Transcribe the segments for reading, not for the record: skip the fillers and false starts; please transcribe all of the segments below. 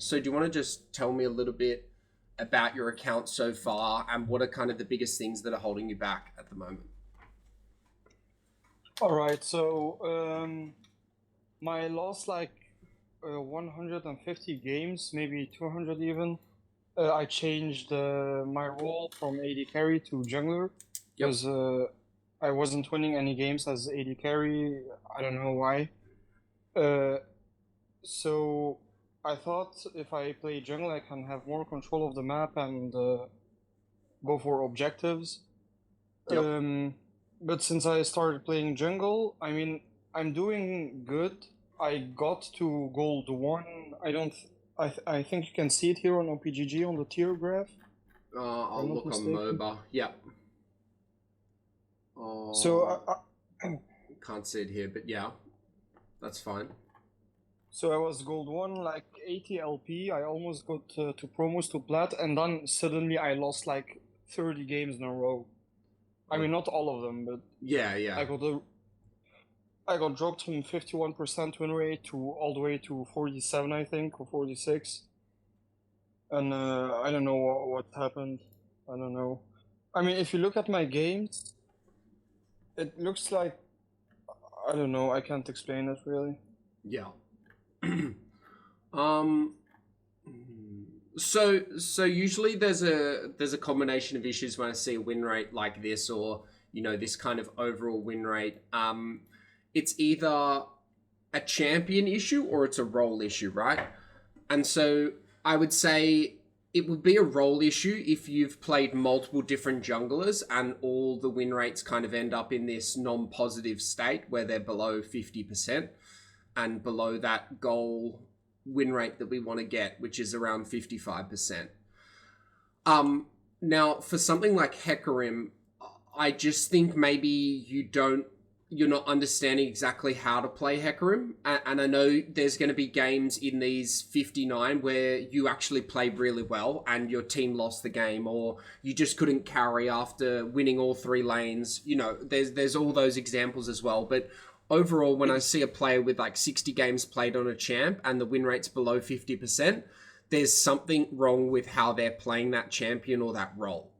So do you want to just tell me a little bit about your account so far and what are kind of the biggest things that are holding you back at the moment? All right, so my last 150 games, maybe 200 even. I changed my role from AD carry to jungler Yep. because I wasn't winning any games as AD carry. I don't know why. Uh, so I thought if I play jungle, I can have more control of the map and go for objectives. Yep. But since I started playing jungle, I mean, I'm doing good. I got to gold 1. I think you can see it here on OPGG on the tier graph. I'll I'm not look on mistaken. MOBA. Yep. So Can't see it here, but yeah, that's fine. so I was gold 1, like 80 LP. I almost got to promos to plat, and then suddenly I lost like 30 games in a row. I mean, not all of them, but Yeah, yeah. I got dropped from 51% win rate to all the way to 47, I think, or 46. And I don't know what happened. I don't know. I mean, if you look at my games, it looks like, I don't know, I can't explain it really. Yeah. um so usually there's a combination of issues when I see a win rate like this, or this kind of overall win rate. It's either a champion issue or it's a role issue, right? And so I would say it would be a role issue if you've played multiple different junglers and all the win rates kind of end up in this non-positive state where they're below 50% and below that goal win rate that we want to get, which is around 55%. Now, for something like Hecarim, I just think maybe you're not understanding exactly how to play Hecarim. And I know there's going to be games in these 59 where you actually played really well and your team lost the game, or you just couldn't carry after winning all 3 lanes. There's all those examples as well. But overall, when I see a player with like 60 games played on a champ and the win rate's below 50%, there's something wrong with how they're playing that champion or that role.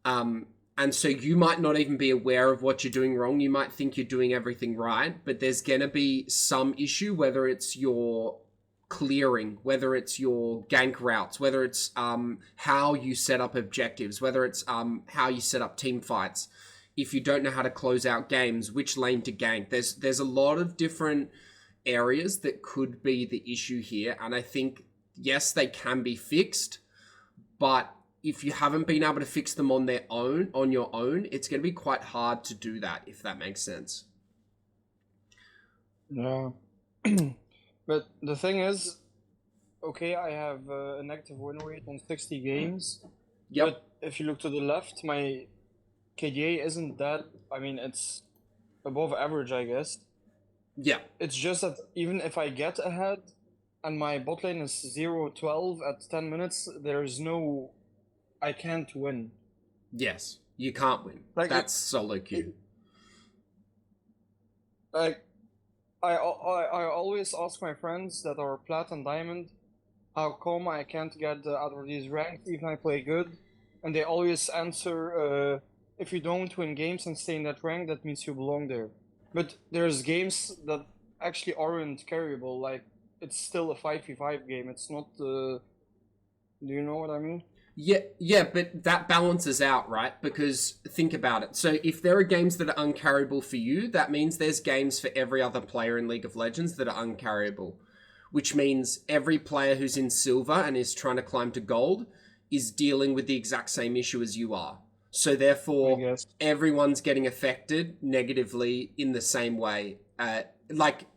And so you might not even be aware of what you're doing wrong. You might think you're doing everything right, but there's going to be some issue, whether it's your clearing, whether it's your gank routes, whether it's how you set up objectives, whether it's how you set up team fights. If you don't know how to close out games, which lane to gank. There's a lot of different areas that could be the issue here. And I think, yes, they can be fixed, but if you haven't been able to fix them on your own, it's going to be quite hard to do that, if that makes sense. Yeah. But the thing is, okay, I have a negative win rate on 60 games. Yep. But if you look to the left, my KDA isn't that, I mean, it's above average, I guess. Yeah. It's just that even if I get ahead and my bot lane is 0-12 at 10 minutes, I can't win. Yes, you can't win. That's solo queue. I always ask my friends that are plat and diamond, how come I can't get out of these ranks even I play good? And they always answer, if you don't win games and stay in that rank, that means you belong there. But there's games that actually aren't carryable, like it's still a 5v5 game, it's not, do you know what I mean? Yeah, but that balances out, right? Because think about it. So if there are games that are uncarryable for you, that means there's games for every other player in League of Legends that are uncarryable, which means every player who's in silver and is trying to climb to gold is dealing with the exact same issue as you are. So therefore, everyone's getting affected negatively in the same way. Like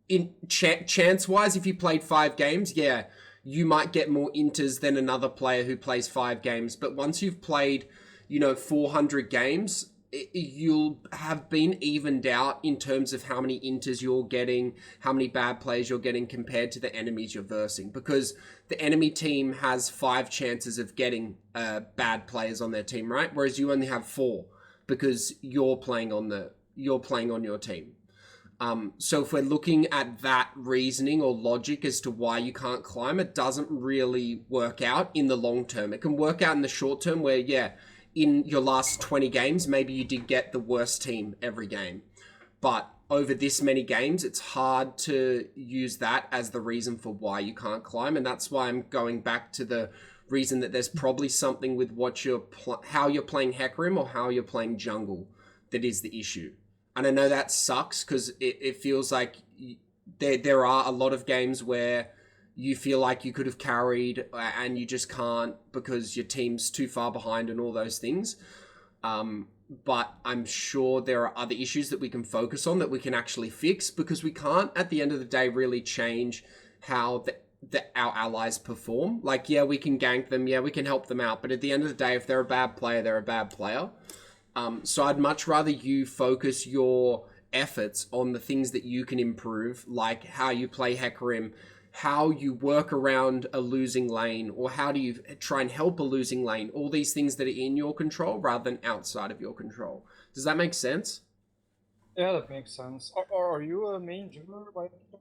in chance-wise, if you played 5 games, yeah, you might get more inters than another player who plays 5 games. But once you've played, 400 games, you'll have been evened out in terms of how many inters you're getting, how many bad players you're getting compared to the enemies you're versing. Because the enemy team has 5 chances of getting bad players on their team, right? Whereas you only have 4 because you're playing on your team. So if we're looking at that reasoning or logic as to why you can't climb, it doesn't really work out in the long term. It can work out in the short term where, yeah, in your last 20 games, maybe you did get the worst team every game. But over this many games, it's hard to use that as the reason for why you can't climb. And that's why I'm going back to the reason that there's probably something with what how you're playing Hecarim or how you're playing jungle that is the issue. And I know that sucks because it feels like there are a lot of games where you feel like you could have carried and you just can't because your team's too far behind and all those things. But I'm sure there are other issues that we can focus on that we can actually fix because we can't, at the end of the day, really change how our allies perform. Like, yeah, we can gank them. Yeah, we can help them out. But at the end of the day, if they're a bad player, they're a bad player. So I'd much rather you focus your efforts on the things that you can improve, like how you play Hecarim, how you work around a losing lane, or how do you try and help a losing lane, all these things that are in your control rather than outside of your control. Does that make sense? Yeah, that makes sense. Are you a main jungler by the way?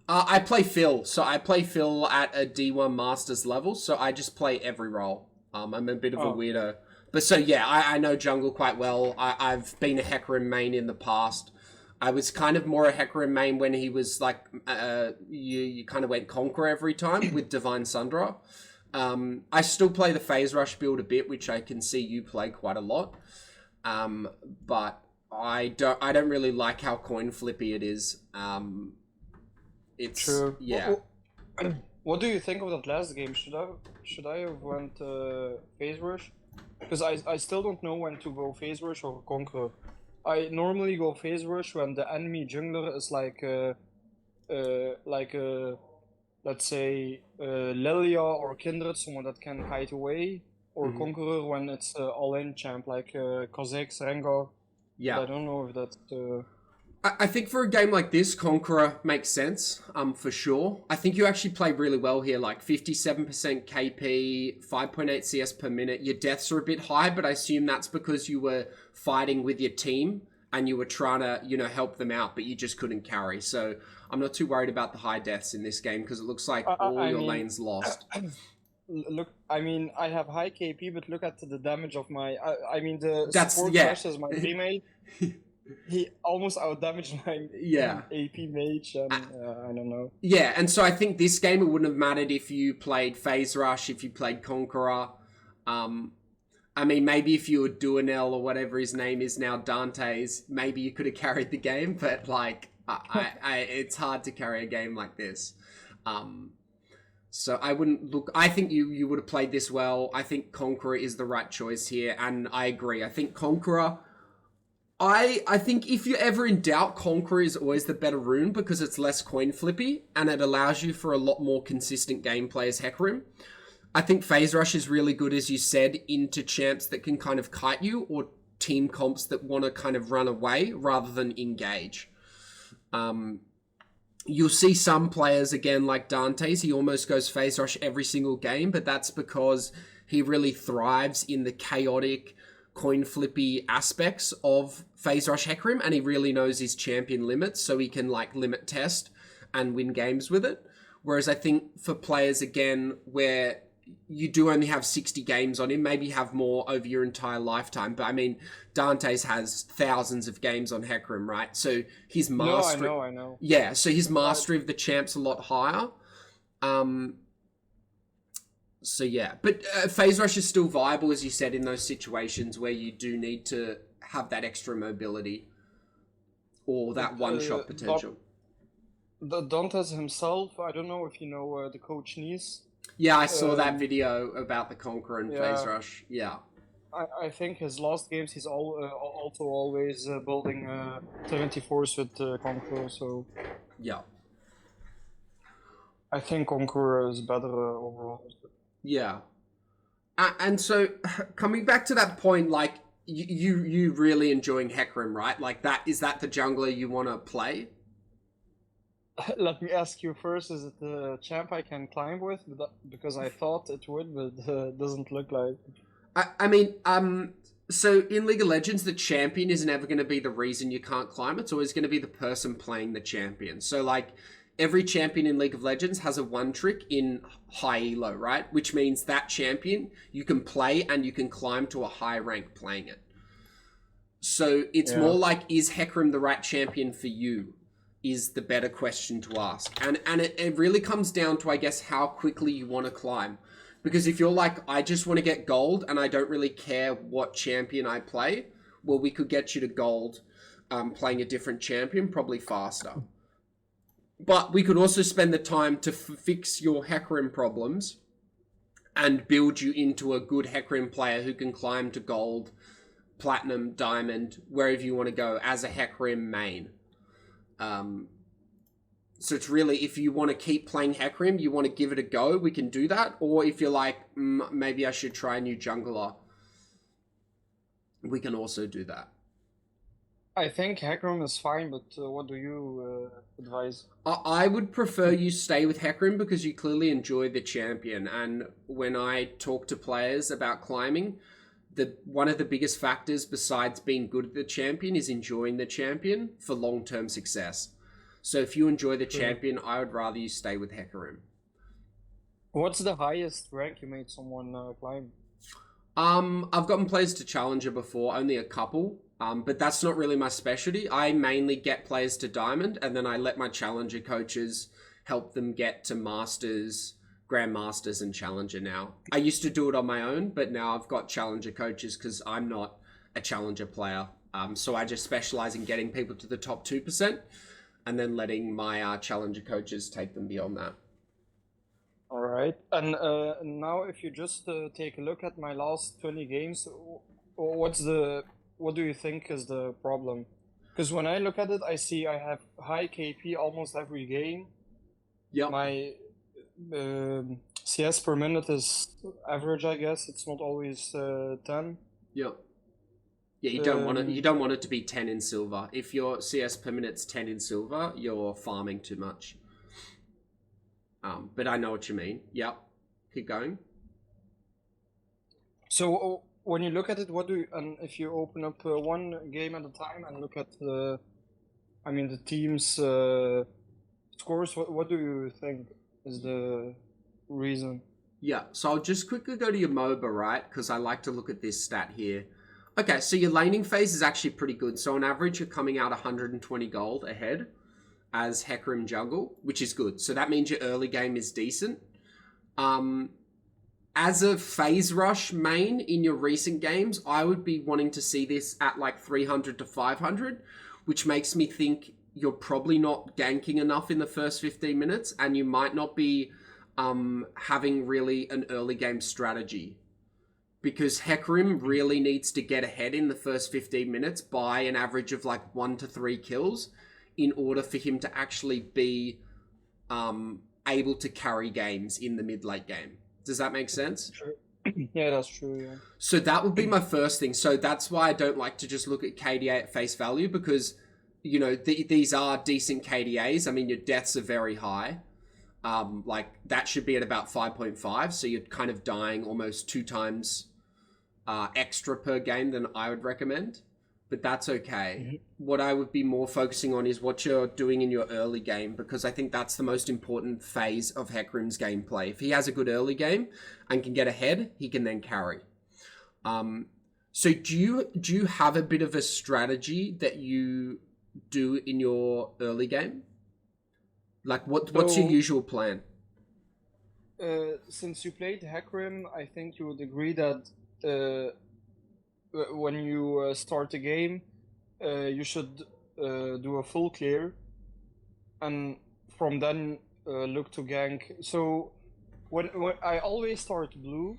I play Phil, so I play Phil at a D1 Masters level, so I just play every role. I'm a bit of a weirdo. But so yeah, I know jungle quite well. I've been a Hecarim main in the past. I was kind of more a Hecarim main when he was like, you kind of went Conqueror every time with Divine Sundra. I still play the Phase Rush build a bit, which I can see you play quite a lot. But I don't really like how coin flippy it is. It's True. yeah. What do you think of that last game? Should I have went Phase Rush? Because I still don't know when to go Phase Rush or Conqueror. I normally go Phase Rush when the enemy jungler is let's say Lilia or Kindred, someone that can kite away, or Conqueror when it's all-in champ like Kha'Zix, Rengar. Yeah. But I don't know if that's. I think for a game like this, Conqueror makes sense, for sure. I think you actually play really well here, like 57% KP, 5.8 CS per minute. Your deaths are a bit high, but I assume that's because you were fighting with your team and you were trying to, help them out, but you just couldn't carry. So I'm not too worried about the high deaths in this game because it looks like all your lanes lost. Look, I mean, I have high KP, but look at the damage of my. The That's support yeah. versus my teammate. He almost outdamaged my AP mage, and I don't know. Yeah, and so I think this game it wouldn't have mattered if you played Phase Rush, if you played Conqueror. Maybe if you were Duanel or whatever his name is now, Dante's, maybe you could have carried the game, but like, it's hard to carry a game like this. So I wouldn't look. I think you would have played this well. I think Conqueror is the right choice here, and I agree. I think Conqueror. I think if you're ever in doubt, Conqueror is always the better rune because it's less coin flippy and it allows you for a lot more consistent gameplay as Hecarim. I think Phase Rush is really good, as you said, into champs that can kind of kite you or team comps that want to kind of run away rather than engage. You'll see some players, again, like Dante's, he almost goes Phase Rush every single game, but that's because he really thrives in the chaotic, coin flippy aspects of Phase Rush Hecarim, and he really knows his champion limits, so he can like limit test and win games with it. Whereas I think for players, again, where you do only have 60 games on him, maybe have more over your entire lifetime. But I mean, Dante's has thousands of games on Hecarim, right? So his mastery... No, I know. Yeah, so his mastery of the champ's a lot higher. So yeah, but Phase Rush is still viable, as you said, in those situations where you do need to have that extra mobility or that one-shot potential. Dantes himself, I don't know if you know the coach Nice. Yeah, I saw that video about the Conqueror and Phase Rush. Yeah. I think his last games he's also always building 74s with Conqueror, so... Yeah. I think Conqueror is better overall. Yeah. And so, coming back to that point, like, you really enjoying Hecarim, right? Like, is that the jungler you want to play? Let me ask you first, is it the champ I can climb with? Because I thought it would, but it doesn't look like. So in League of Legends, the champion is never going to be the reason you can't climb. It's always going to be the person playing the champion. So like every champion in League of Legends has a one trick in high elo, right? Which means that champion you can play and you can climb to a high rank playing it. So it's Yeah. more like, is Hecarim the right champion for you? Is the better question to ask. And it really comes down to, I guess, how quickly you want to climb. Because if you're like, I just want to get gold and I don't really care what champion I play, well, we could get you to gold playing a different champion probably faster. But we could also spend the time to fix your Hecarim problems and build you into a good Hecarim player who can climb to gold, platinum, diamond, wherever you want to go as a Hecarim main. So it's really, if you want to keep playing Hecarim, you want to give it a go, we can do that. Or if you're like, maybe I should try a new jungler, we can also do that. I think Hecarim is fine, but what do you advise? I would prefer you stay with Hecarim because you clearly enjoy the champion. And when I talk to players about climbing, one of the biggest factors besides being good at the champion is enjoying the champion for long-term success. So if you enjoy the champion, I would rather you stay with Hecarim. What's the highest rank you made someone climb? I've gotten players to Challenger before, only a couple. But that's not really my specialty. I mainly get players to Diamond, and then I let my Challenger coaches help them get to Masters, Grandmasters, and Challenger now. I used to do it on my own, but now I've got Challenger coaches because I'm not a Challenger player. So I just specialize in getting people to the top 2%, and then letting my Challenger coaches take them beyond that. All right. And now, if you just take a look at my last 20 games, what do you think is the problem? Because when I look at it, I see I have high KP almost every game. Yep. My CS per minute is average, I guess. It's not always 10. Yep. Yeah, you don't want it to be 10 in silver. If your CS per minute's 10 in silver, you're farming too much. But I know what you mean. Yep. Keep going. So when you look at it, and if you open up one game at a time and look at the team's scores, what do you think is the reason? Yeah, so I'll just quickly go to your MOBA, right? Because I like to look at this stat here. Okay, so your laning phase is actually pretty good. So on average, you're coming out 120 gold ahead as Hecarim jungle, which is good. So that means your early game is decent. As a phase rush main in your recent games, I would be wanting to see this at like 300 to 500, which makes me think you're probably not ganking enough in the first 15 minutes, and you might not be having really an early game strategy. Because Hecarim really needs to get ahead in the first 15 minutes by an average of like 1 to 3 kills in order for him to actually be able to carry games in the mid-late game. Does that make sense? Sure. Yeah, that's true, yeah. So that would be my first thing. So that's why I don't like to just look at KDA at face value because, you know, these are decent KDAs. I mean, your deaths are very high. Like, that should be at about 5.5. So you're kind of dying almost 2 times extra per game than I would recommend. But that's okay. Mm-hmm. What I would be more focusing on is what you're doing in your early game, because I think that's the most important phase of Hecarim's gameplay. If he has a good early game and can get ahead, he can then carry. So do you have a bit of a strategy that you do in your early game? Like what's your usual plan? Since you played Hecarim, I think you would agree that when you start a game, you should do a full clear, and from then look to gank. So when I always start blue,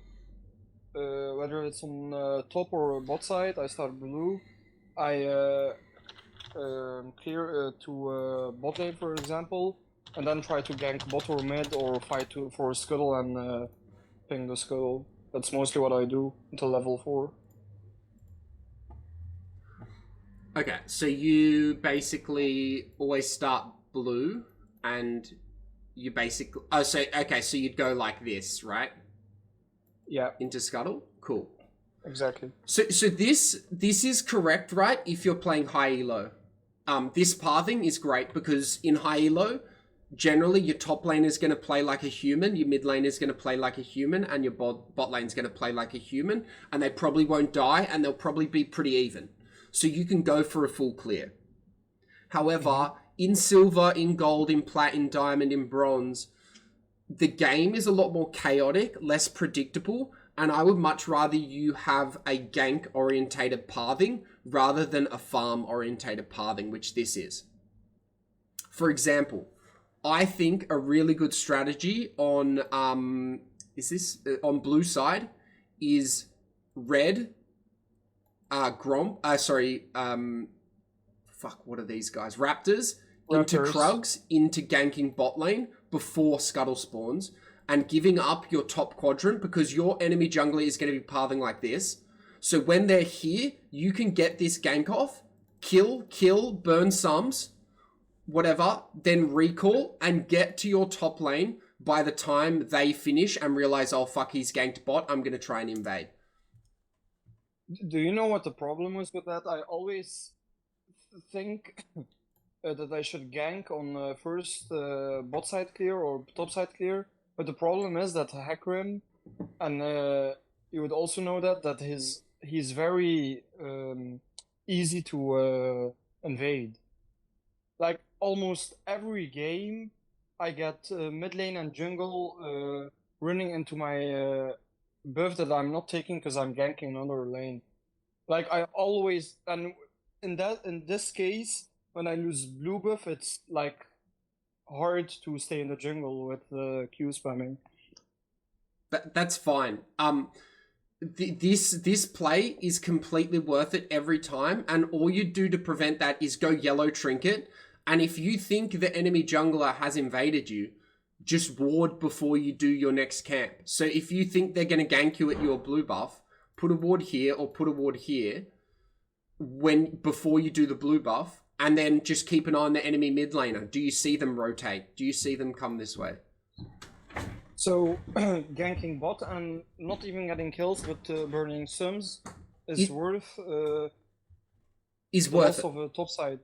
whether it's on top or bot side, I start blue. I clear to bot lane, for example, and then try to gank bot or mid or fight for a scuttle and ping the scuttle. That's mostly what I do until level 4. Okay, so you basically always start blue, and you basically... Oh, so, okay, so you'd go like this, right? Yeah. Into scuttle? Cool. exactly. So this is correct, right? If you're playing high elo, this pathing is great because in high elo, generally your top lane is going to play like a human, your mid lane is going to play like a human, and your bot lane is going to play like a human, and they probably won't die, and they'll probably be pretty even. So you can go for a full clear. However, in silver, in gold, in plat, in diamond, in bronze, the game is a lot more chaotic, less predictable, and I would much rather you have a gank orientated pathing rather than a farm orientated pathing, which this is. For example, I think a really good strategy on on blue side is red Gromp what are these guys? Raptors into Krugs into ganking bot lane before Scuttle spawns and giving up your top quadrant because your enemy jungler is going to be pathing like this. So when they're here, you can get this gank off, kill, burn sums, whatever, then recall and get to your top lane by the time they finish and realize, oh fuck, he's ganked bot, I'm going to try and invade. Do you know what the problem is with that? I always think that I should gank on first bot side clear or top side clear, but the problem is that Hecarim, and you would also know that he's very easy to invade. Like almost every game, I get mid lane and jungle running into my buff that I'm not taking because I'm ganking another lane. Like I always, and in this case, when I lose blue buff, it's like hard to stay in the jungle with Q spamming. That's fine. This play is completely worth it every time, and all you do to prevent that is go yellow trinket. And if you think the enemy jungler has invaded you, just ward before you do your next camp. So if you think they're going to gank you at your blue buff, put a ward here or put a ward here before you do the blue buff, and then just keep an eye on the enemy mid laner. Do you see them rotate? Do you see them come this way? So ganking bot and not even getting kills, but burning sums is worth. Is worth of a top side.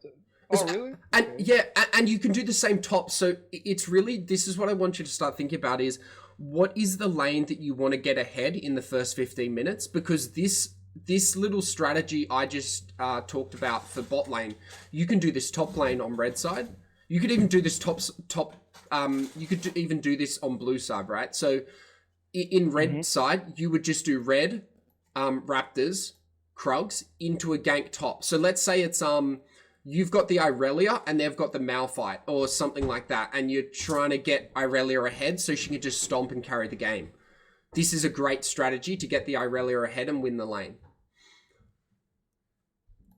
Oh, really? And okay. Yeah, and you can do the same top. So it's really, this is what I want you to start thinking about is, what is the lane that you want to get ahead in the first 15 minutes? Because this little strategy I just talked about for bot lane, you can do this top lane on red side. You could even do this you could even do this on blue side, right? So in red side, you would just do red, Raptors, Krugs into a gank top. So let's say it's you've got the Irelia and they've got the Malphite or something like that, and you're trying to get Irelia ahead so she can just stomp and carry the game. This is a great strategy to get the Irelia ahead and win the lane.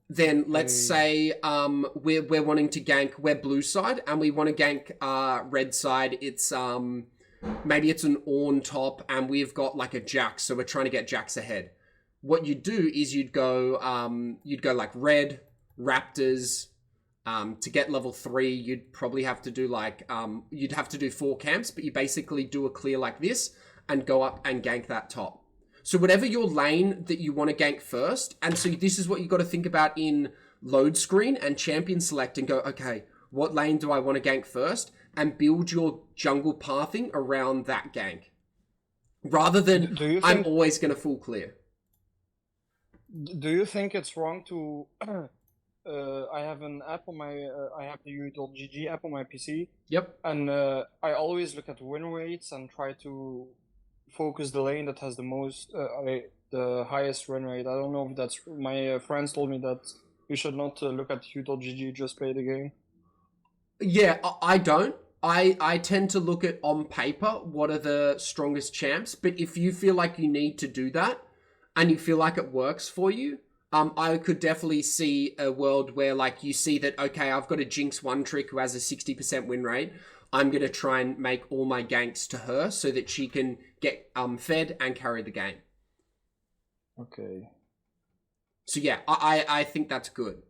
Then let's say we're wanting to gank, we're blue side and we want to gank red side. It's maybe it's an Ornn top and we've got like a Jax, so we're trying to get Jax ahead. What you'd do is you'd go like red, Raptors. To get level 3, you'd probably have to do like you'd have to do 4 camps, but you basically do a clear like this and go up and gank that top. So whatever your lane that you want to gank first, and so this is what you got to think about in load screen and champion select and go, okay, what lane do I want to gank first? And build your jungle pathing around that gank. Rather than I'm always going to full clear. Do you think it's wrong to I have an app on my I have the u.gg app on my PC. Yep. And I always look at win rates and try to focus the lane that has the most the highest win rate. I don't know if that's my friends told me that you should not look at u.gg, just play the game. Yeah, I don't. I tend to look at on paper what are the strongest champs, but if you feel like you need to do that and you feel like it works for you, I could definitely see a world where like you see that, okay, I've got a Jinx one trick who has a 60% win rate. I'm going to try and make all my ganks to her so that she can get fed and carry the game. Okay. So yeah, I think that's good.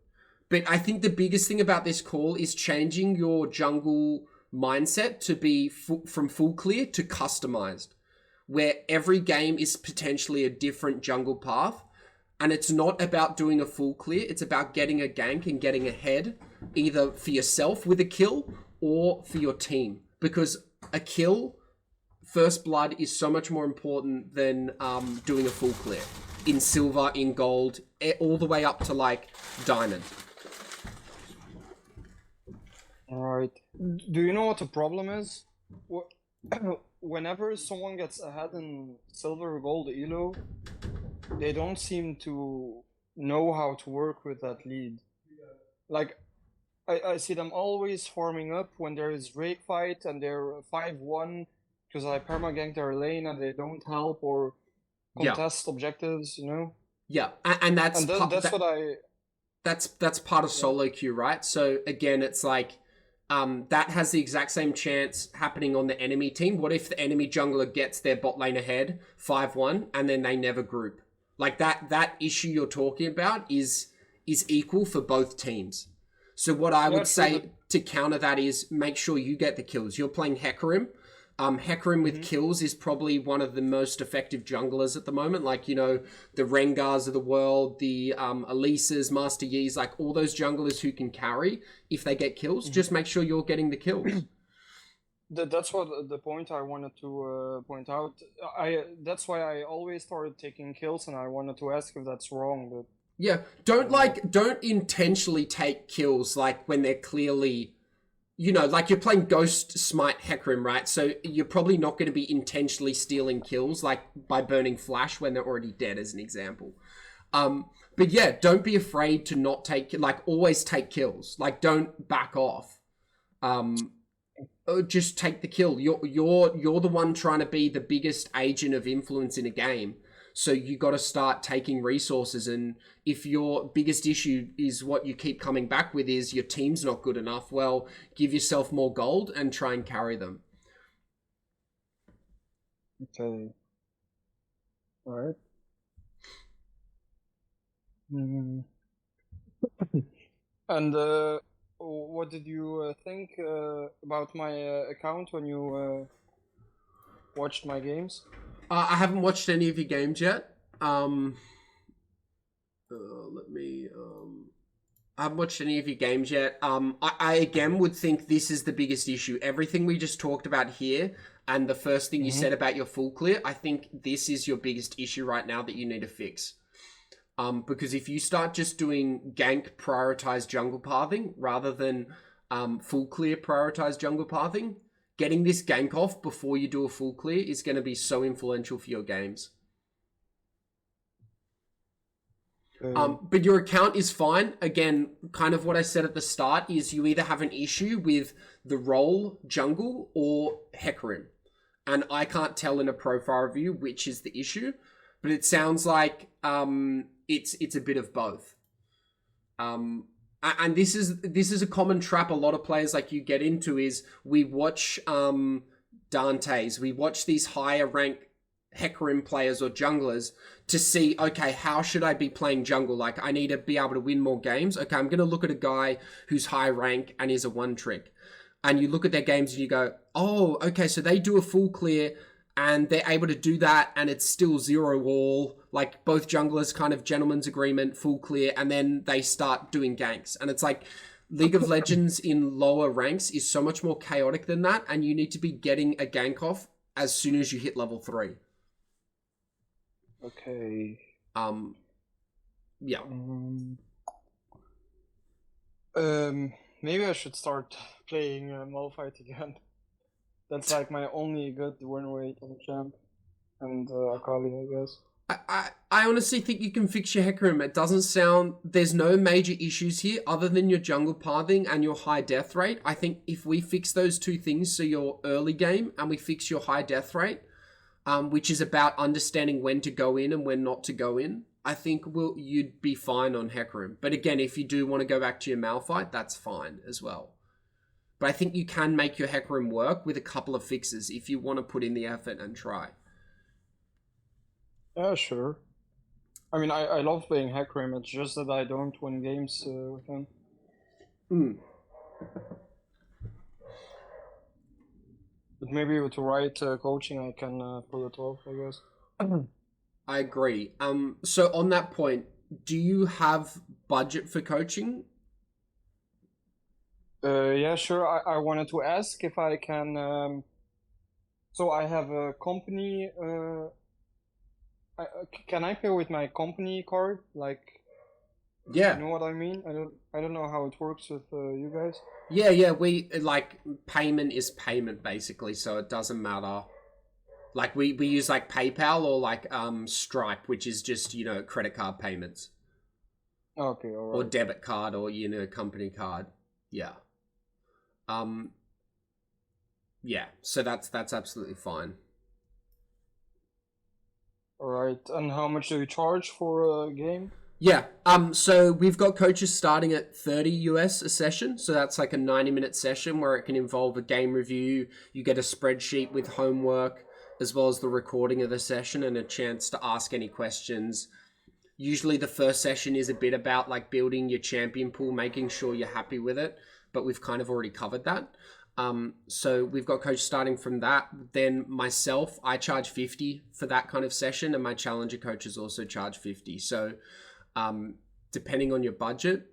But I think the biggest thing about this call is changing your jungle mindset to be from full clear to customized, where every game is potentially a different jungle path. And it's not about doing a full clear, it's about getting a gank and getting ahead, either for yourself with a kill or for your team. Because a kill, first blood, is so much more important than doing a full clear. In silver, in gold, all the way up to like diamond. Alright. Do you know what the problem is? Whenever someone gets ahead in silver or gold elo, they don't seem to know how to work with that lead. Like, I see them always farming up when there is Drake fight and they're 5-1 because I permagank their lane and they don't help or contest objectives, you know? Yeah, and that's that's what I... That's part of solo queue, right? So again, it's like that has the exact same chance happening on the enemy team. What if the enemy jungler gets their bot lane ahead 5-1 and then they never group? Like that issue you're talking about is equal for both teams. So what I would say to counter that is make sure you get the kills. You're playing Hecarim. Hecarim with kills is probably one of the most effective junglers at the moment. Like, you know, the Rengars of the world, the Elises, Master Yi's, like all those junglers who can carry if they get kills. Just make sure you're getting the kills. That's what the point I wanted to point out. That's why I always started taking kills, and I wanted to ask if that's wrong. But yeah, don't intentionally take kills like when they're clearly, you know, like you're playing Ghost Smite Hecarim, right? So you're probably not going to be intentionally stealing kills like by burning Flash when they're already dead, as an example. But yeah, don't be afraid to not take, like always take kills. Like don't back off. Just take the kill. You're the one trying to be the biggest agent of influence in a game. So you got to start taking resources. And if your biggest issue is what you keep coming back with is your team's not good enough, well, give yourself more gold and try and carry them. okay, all right. Mm. And what did you think about my account when you watched my games? I haven't watched any of your games yet. I haven't watched any of your games yet. I again would think this is the biggest issue. Everything we just talked about here, and the first thing you said about your full clear, I think this is your biggest issue right now that you need to fix. Because if you start just doing gank prioritized jungle pathing rather than full clear prioritized jungle pathing, getting this gank off before you do a full clear is going to be so influential for your games. But your account is fine. Again, kind of what I said at the start is you either have an issue with the role jungle or Hecarim. And I can't tell in a profile review which is the issue, but it sounds like it's a bit of both. And this is a common trap a lot of players like you get into is we watch Dante's, we watch these higher rank Hecarim players or junglers to see, okay, how should I be playing jungle? Like I need to be able to win more games. Okay, I'm going to look at a guy who's high rank and is a one trick. And you look at their games and you go, oh, okay, so they do a full clear and they're able to do that and it's still zero all, like both junglers kind of gentleman's agreement, full clear, and then they start doing ganks. And it's like League of Legends in lower ranks is so much more chaotic than that, and you need to be getting a gank off as soon as you hit level 3. Okay. Yeah. Maybe I should start playing Malphite again. That's like my only good win rate on champ, and Akali, I guess. I honestly think you can fix your Hecarim. It doesn't sound... There's no major issues here other than your jungle pathing and your high death rate. I think if we fix those two things, so your early game, and we fix your high death rate, which is about understanding when to go in and when not to go in, I think you'd be fine on Hecarim. But again, if you do want to go back to your Malphite, that's fine as well. But I think you can make your Hecarim work with a couple of fixes if you want to put in the effort and try. Yeah, sure. I mean, I love playing Hecarim, it's just that I don't win games with him. But maybe with the right coaching I can pull it off, I guess. I agree. So on that point, do you have budget for coaching? Yeah, sure. I wanted to ask if I can. So I have a company. Can I pay with my company card? Like, you Yeah. know what I mean? I don't know how it works with you guys. Yeah, we like payment is payment basically, so it doesn't matter. Like we use like PayPal or like Stripe, which is just, credit card payments Okay, all or right. debit card or company card. Yeah. Um yeah, so that's absolutely fine. All right. And how much do you charge for a game? Yeah. So we've got coaches starting at 30 US a session. So that's like a 90-minute session where it can involve a game review. You get a spreadsheet with homework, as well as the recording of the session and a chance to ask any questions. Usually the first session is a bit about like building your champion pool, making sure you're happy with it, but we've kind of already covered that. So we've got coach starting from that. Then myself, I charge 50 for that kind of session, and my challenger coaches also charge 50. So depending on your budget,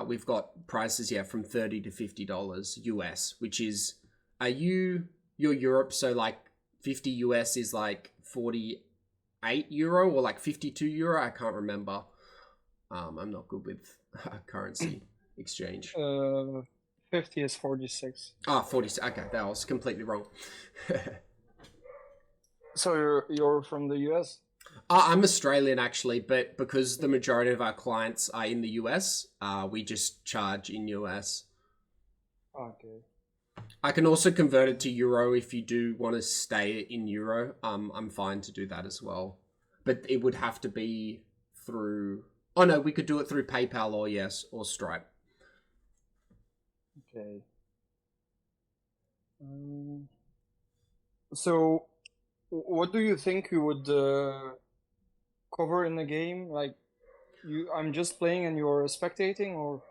we've got prices, from $30 to $50 US, which is, you're Europe, so like 50 US is like 48 euro or like 52 euro. I can't remember. I'm not good with currency exchange. 50 is 46. 40. Okay, that was completely wrong. So you're from the US? I'm Australian actually, but because the majority of our clients are in the US, we just charge in US. Okay. I can also convert it to euro if you do want to stay in euro. I'm fine to do that as well, but it would have to be through. Oh no, we could do it through PayPal or Stripe. Okay. So, what do you think you would cover in the game? Like, I'm just playing and you're spectating, or?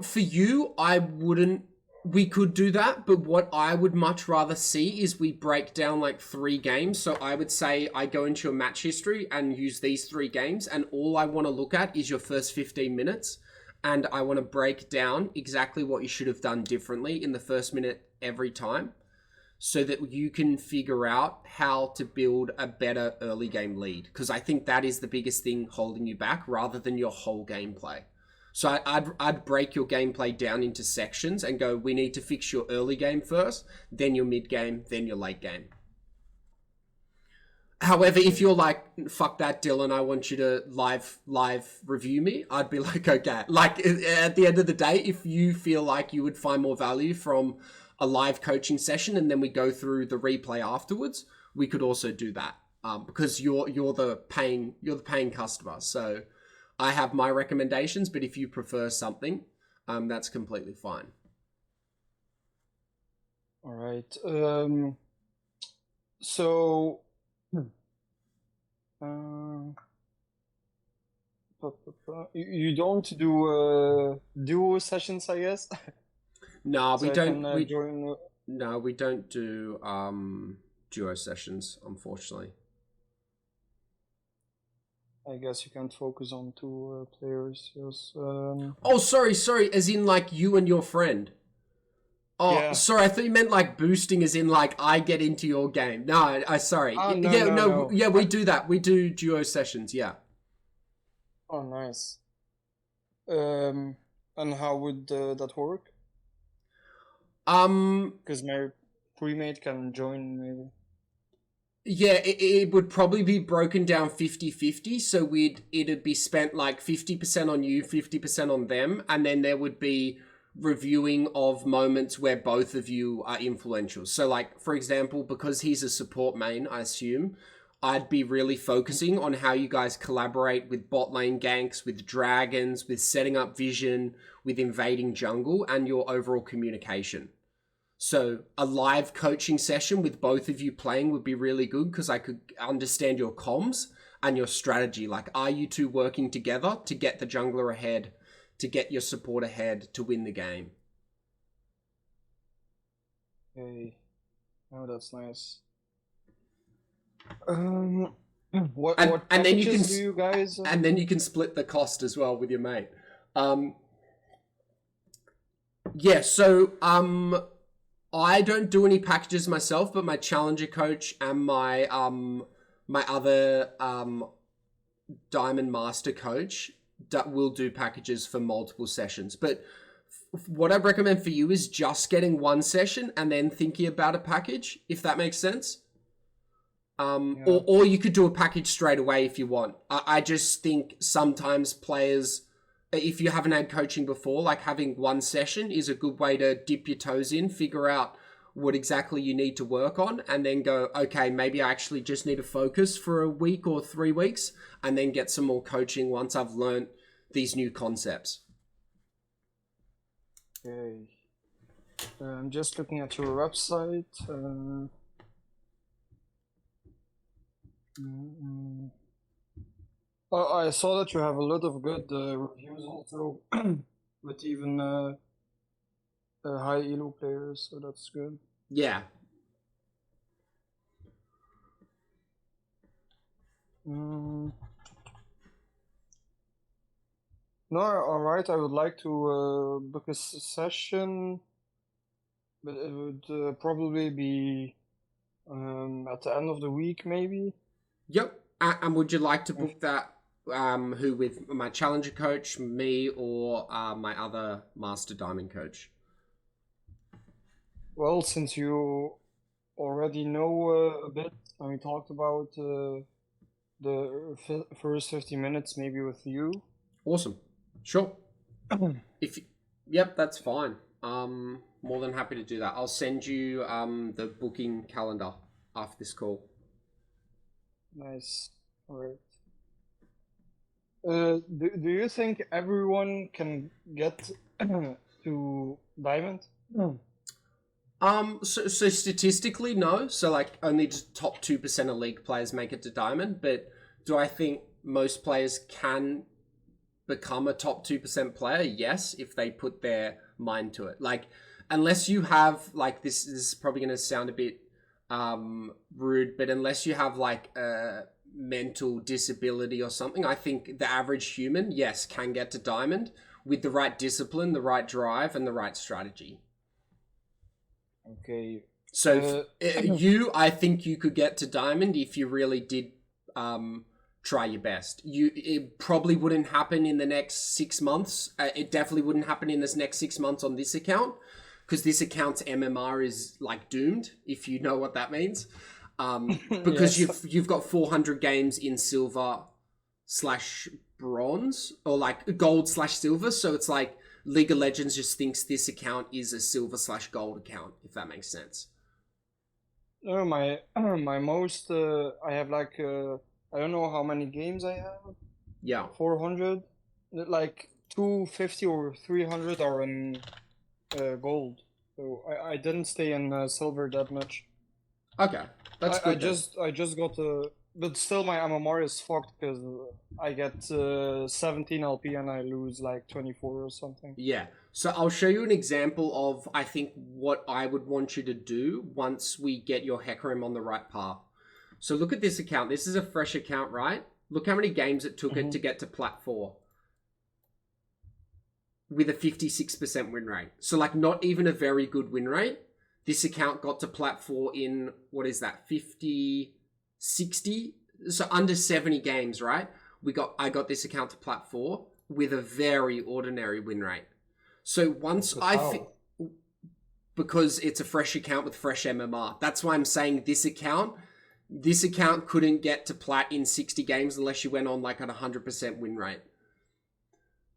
For you, I wouldn't. We could do that, but what I would much rather see is we break down like 3 games. So I would say I go into your match history and use these 3 games, and all I want to look at is your first 15 minutes. And I want to break down exactly what you should have done differently in the first minute every time, so that you can figure out how to build a better early game lead. Because I think that is the biggest thing holding you back, rather than your whole gameplay. So I'd break your gameplay down into sections and go, we need to fix your early game first, then your mid game, then your late game. However, if you're like, fuck that, Dylan, I want you to live review me, I'd be like, okay. Like, at the end of the day, if you feel like you would find more value from a live coaching session and then we go through the replay afterwards, we could also do that, because you're the paying customer. So I have my recommendations, but if you prefer something, that's completely fine. All right. So, you don't do duo sessions, I guess? No, So we I don't. can join. No, we don't do duo sessions, unfortunately. I guess you can't focus on 2 players. Yes. Oh, sorry. As in like you and your friend. Oh, Yeah. sorry. I thought you meant like boosting, as in like I get into your game. No, I sorry. Ah, no, Yeah, no, no. yeah, we do that. We do duo sessions. Yeah. Oh, nice. And how would that work? Because my premate can join maybe. Yeah, it would probably be broken down 50-50. So it'd be spent like 50% on you, 50% on them, and then there would be reviewing of moments where both of you are influential. So like, for example, because he's a support main, I assume, I'd be really focusing on how you guys collaborate with bot lane ganks, with dragons, with setting up vision, with invading jungle, and your overall communication. So a live coaching session with both of you playing would be really good, because I could understand your comms and your strategy. Like, are you two working together to get the jungler ahead, to get your support ahead, to win the game? Okay. Oh, that's nice. Um, What and then you can packages do you guys? and then you can split the cost as well with your mate. Yeah, so I don't do any packages myself, but my challenger coach and my other diamond master coach that will do packages for multiple sessions. But what I recommend for you is just getting one session and then thinking about a package, if that makes sense. Yeah. Or you could do a package straight away if you want. I just think sometimes players, if you haven't had coaching before, like having one session is a good way to dip your toes in, figure out what exactly you need to work on, and then go, okay, maybe I actually just need to focus for a week or 3 weeks and then get some more coaching once I've learned these new concepts. Okay. I'm just looking at your website. I saw that you have a lot of good reviews also, with even high elo players, so that's good. Yeah. No, all right. I would like to book a session, but it would probably be at the end of the week, maybe. Yep. And would you like to book that who with my challenger coach, me, or my other master diamond coach? Well, since you already know a bit, and we talked about the first 50 minutes, maybe with you. Awesome. Sure. Yep, that's fine. More than happy to do that. I'll send you the booking calendar after this call. Nice. All right. Do you think everyone can get to diamond? So statistically, no. So like only just top 2% of league players make it to diamond. But do I think most players can become a top 2% player? Yes, if they put their mind to it. Like, unless you have like this is probably going to sound a bit rude, but unless you have like a mental disability or something, I think the average human, yes, can get to diamond with the right discipline, the right drive, and the right strategy. Okay. So I think you could get to diamond if you really did try your best. It probably wouldn't happen in the next 6 months. It definitely wouldn't happen in this next 6 months on this account, because this account's MMR is like doomed, if you know what that means. Because Yes. you've got 400 games in silver / bronze, or like gold / silver. So it's like League of Legends just thinks this account is a silver / gold account, if that makes sense. No, my most I have like I don't know how many games I have. Yeah. 400, like 250 or 300 are in gold. So I didn't stay in silver that much. Okay, that's good. I just got but still my MMR is fucked because I get 17 LP and I lose like 24 or something. Yeah. So I'll show you an example of, I think, what I would want you to do once we get your Hecarim on the right path. So look at this account. This is a fresh account, right? Look how many games it took it to get to Plat 4 with a 56% win rate. So like not even a very good win rate. This account got to Plat 4 in, what is that, 50, 60? So under 70 games, right? I got this account to Plat 4 with a very ordinary win rate. So once because it's a fresh account with fresh MMR. That's why I'm saying this account couldn't get to Plat in 60 games unless you went on like at 100% win rate.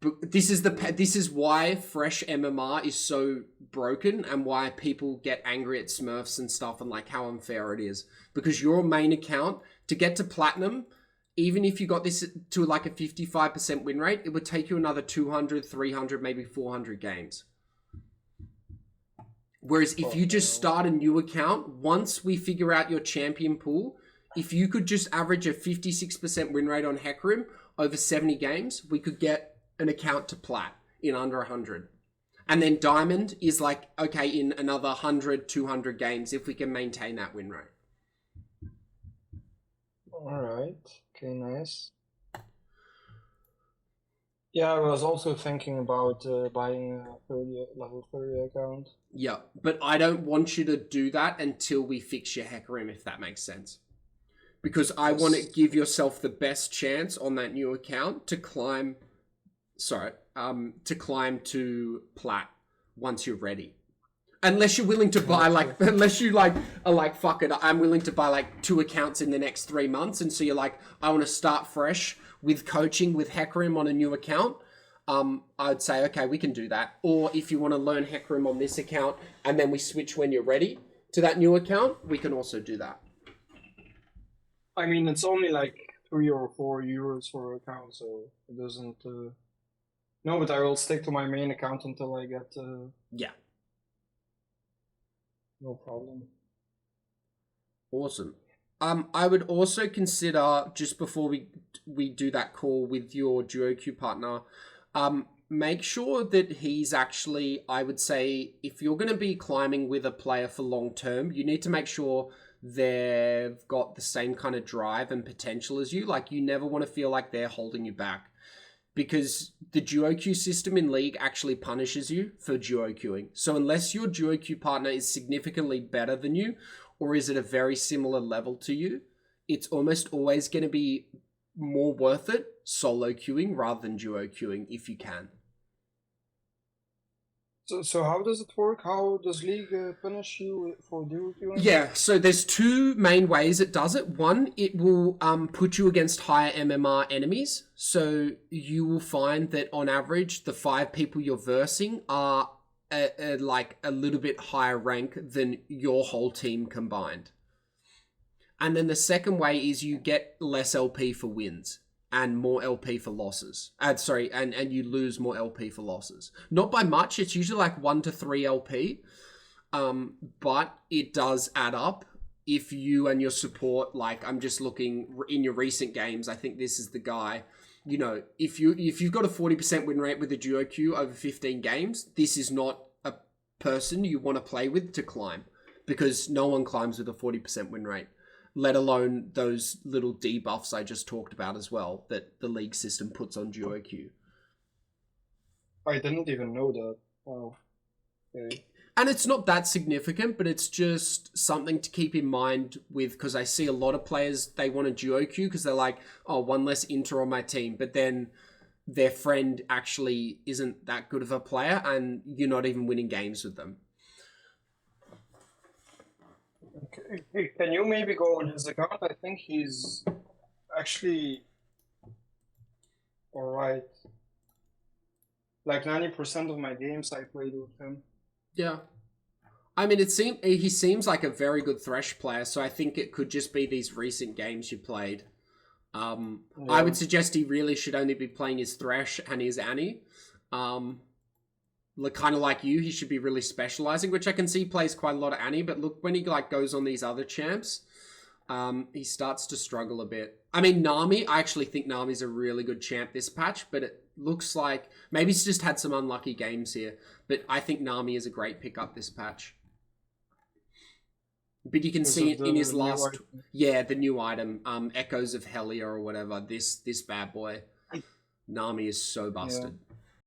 But this is why fresh MMR is so broken and why people get angry at Smurfs and stuff and like how unfair it is. Because your main account, to get to platinum, even if you got this to like a 55% win rate, it would take you another 200, 300, maybe 400 games. Whereas if you just start a new account, once we figure out your champion pool, if you could just average a 56% win rate on Hecarim over 70 games, we could get an account to plat in under 100. And then diamond is like, okay, in another 100, 200 games if we can maintain that win rate. All right. Alright. Okay, nice. Yeah, I was also thinking about buying a level 30 account. Yeah, but I don't want you to do that until we fix your Hecarim, if that makes sense. Because I want to Yes. give yourself the best chance on that new account to climb. To climb to plat once you're ready. Unless you're willing to buy unless you like are like, fuck it, I'm willing to buy like 2 accounts in the next 3 months, and so you're like, I want to start fresh with coaching with Hecarim on a new account. I'd say, okay, we can do that. Or if you want to learn Hecarim on this account and then we switch when you're ready to that new account, we can also do that. I mean, it's only like 3 or 4 euros for an account, so it doesn't. No, but I will stick to my main account until I get. Yeah. No problem. Awesome. I would also consider, just before we do that call with your duo queue partner, make sure that he's actually, I would say, if you're going to be climbing with a player for long term, you need to make sure they've got the same kind of drive and potential as you. Like, you never want to feel like they're holding you back, because the duo queue system in League actually punishes you for duo queuing. So unless your duo queue partner is significantly better than you, or is at a very similar level to you, it's almost always going to be more worth it solo queuing rather than duo queuing if you can. So how does it work? How does League punish you for duo queuing? Yeah, so there's 2 main ways it does it. One, it will put you against higher MMR enemies. So you will find that on average, the 5 people you're versing are like a little bit higher rank than your whole team combined. And then the second way is you get less LP for wins and more LP for losses. And you lose more LP for losses. Not by much, it's usually like 1 to 3 LP. But it does add up if you and your support, like, I'm just looking in your recent games, I think this is the guy. You know, if you've got a 40% win rate with a duo queue over 15 games, this is not a person you want to play with to climb, because no one climbs with a 40% win rate, let alone those little debuffs I just talked about as well that the League system puts on duo queue. I didn't even know that. Oh, okay. And it's not that significant, but it's just something to keep in mind with, because I see a lot of players, they want a duo queue because they're like, oh, 1 less inter on my team, but then their friend actually isn't that good of a player and you're not even winning games with them. Okay. Hey, can you maybe go on his account? I think he's actually alright. Like 90% of my games I played with him. Yeah. I mean, he seems like a very good Thresh player, so I think it could just be these recent games you played. Yeah. I would suggest he really should only be playing his Thresh and his Annie. Kind of like you, he should be really specializing, which I can see plays quite a lot of Annie, but look, when he like goes on these other champs, he starts to struggle a bit. I mean, Nami, I actually think Nami's a really good champ this patch, but it looks like maybe he's just had some unlucky games here, but I think Nami is a great pickup this patch. But you can see it in his last, the new item, Echoes of Helia or whatever, this bad boy. Nami is so busted. Yeah.